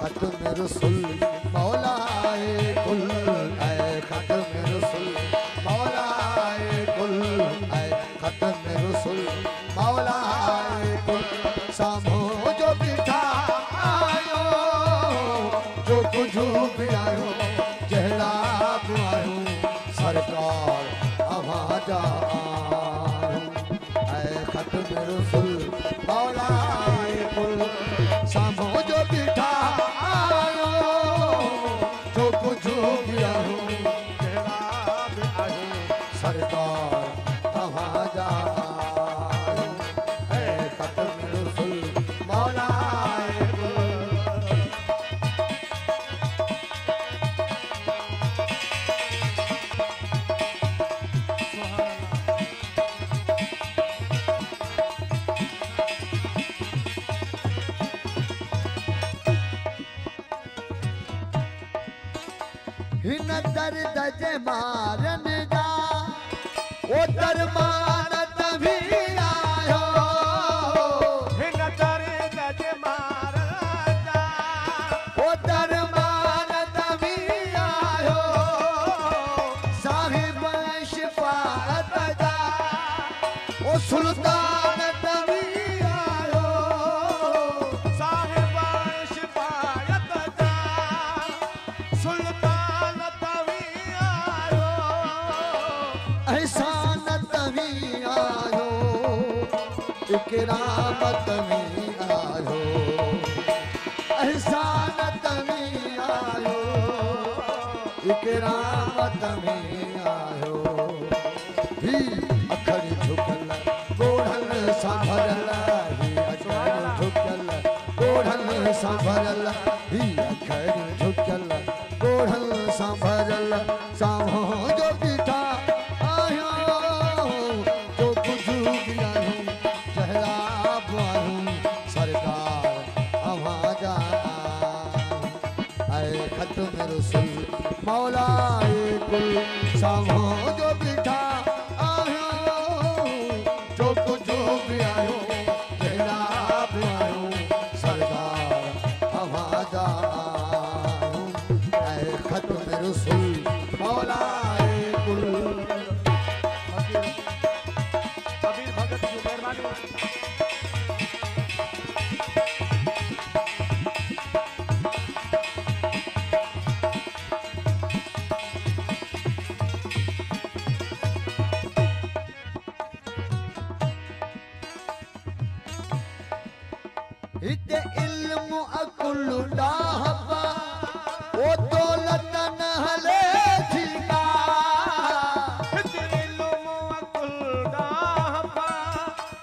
खत्म रसूल मौलाए कुल, ऐ खत्म रसूल मौलाए कुल, ऐ खत्म रसूल मौलाए कुल। सामो जो बिठा आयो, जो कुछ भी आयो, जहला भी आयो, सरकार आवाजा आए खत्म रसूल मौलाए कुल। सामो जो बिठा आयो, जो कुछ भी आयो, जहला भी आयो, सरकार आवाजा आए खत्म रसूल मौलाए कुल। हिन दर्द जे मारन जा ओ दरमान भी आयो, हिन दर्द जे मारन जा ओ दरमान भी आयो, साहिब शिफाअत जा ओ सुल्तान भी आयो, साहिब शिफायत जा सुल्तान तवी आयो, एहसान तभी आयो, इकराम तभी आयो, एहसान तभी आयो, इकराम तभी आयो। ही अखर झुकल गोढ़न संभरल, ही अखर झुकल गोढ़न संभरल, ही अखर झुकल गोढ़न संभरल। साहो जो बिठा आयो, जो कुछ भी आयो, चेहरा आयो, सरकार आवाजा आए खत्म रसूल मौलाए कुल। साहो जो बिठा आयो, जो कुछ भी आयो, चेहरा आयो, सरकार आवाजा आए खत्म रसूल मौलाए कुल। कबीर भगत की मेहरबानी। हिते इल्म अकुल डाहबा ओ दौलत न हले थीका, हिते इल्म अकुल डाहबा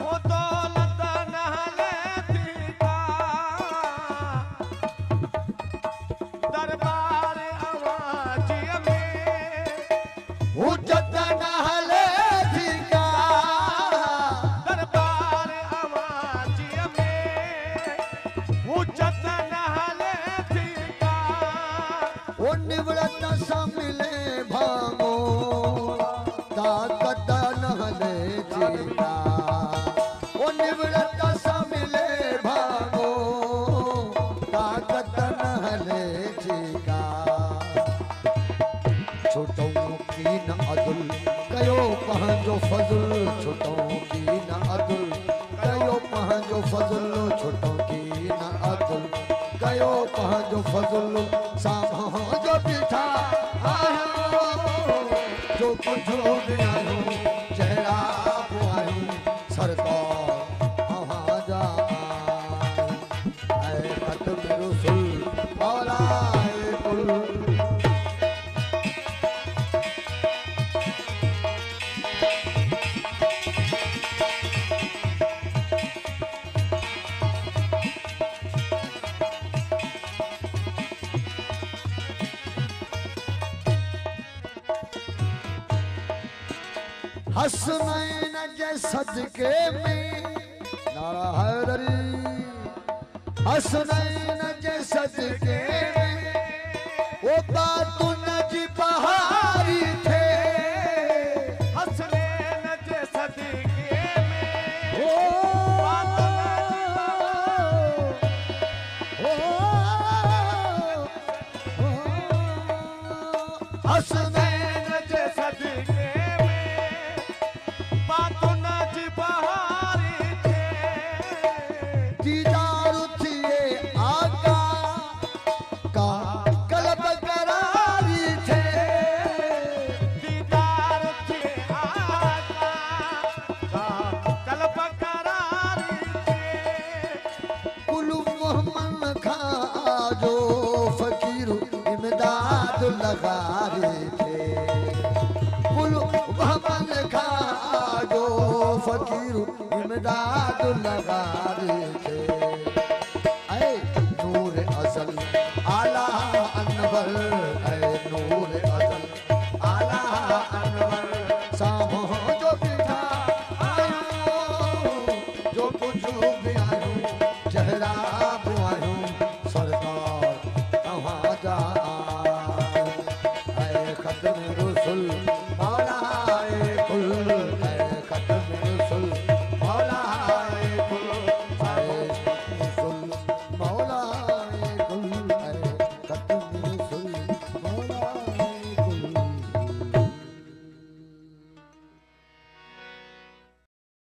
ओ दौलत न हले थीका, दरबार अवाजीअ में हुज्जत न हले थीका, दरबार अवाजीअ में हुज्जत न हले थीका, ओ निवड़त सा मिले भांगो, ताकत न हले थीका, ओ निवड़त सा मिले भांगो, ताकत न हले थीका। छोटों की न अदुल कयो पंहिंजो फज़ुल, छोटों की न अदुल कयो पंहिंजो फज़ुल, छोटों की न अदुल कयो पंहिंजो फज़ुल। साम्हूं जो बीठा आयो, जो कुछ भी आयो, चेहरा बि आयो, सरकार आवाजा ऐ खत्म रसूल मौलाए कुल। हसनैन जे सदके में नारा हैदरी, हसनैन जे सदके में वो बातुन जी बहारी थे, हसनैन जे सदके में ओ हसनैन जे सदके में बातों न जी बहारी थे दीदार थिए आका का कलब करारी थे दीदार थे आका का कल्ब करारी थे कुल मोहम्मद खां जो फकीर इमदाद लगारे थे कुल मोहम्मद खां जो फकीर इमदाद लगारे थे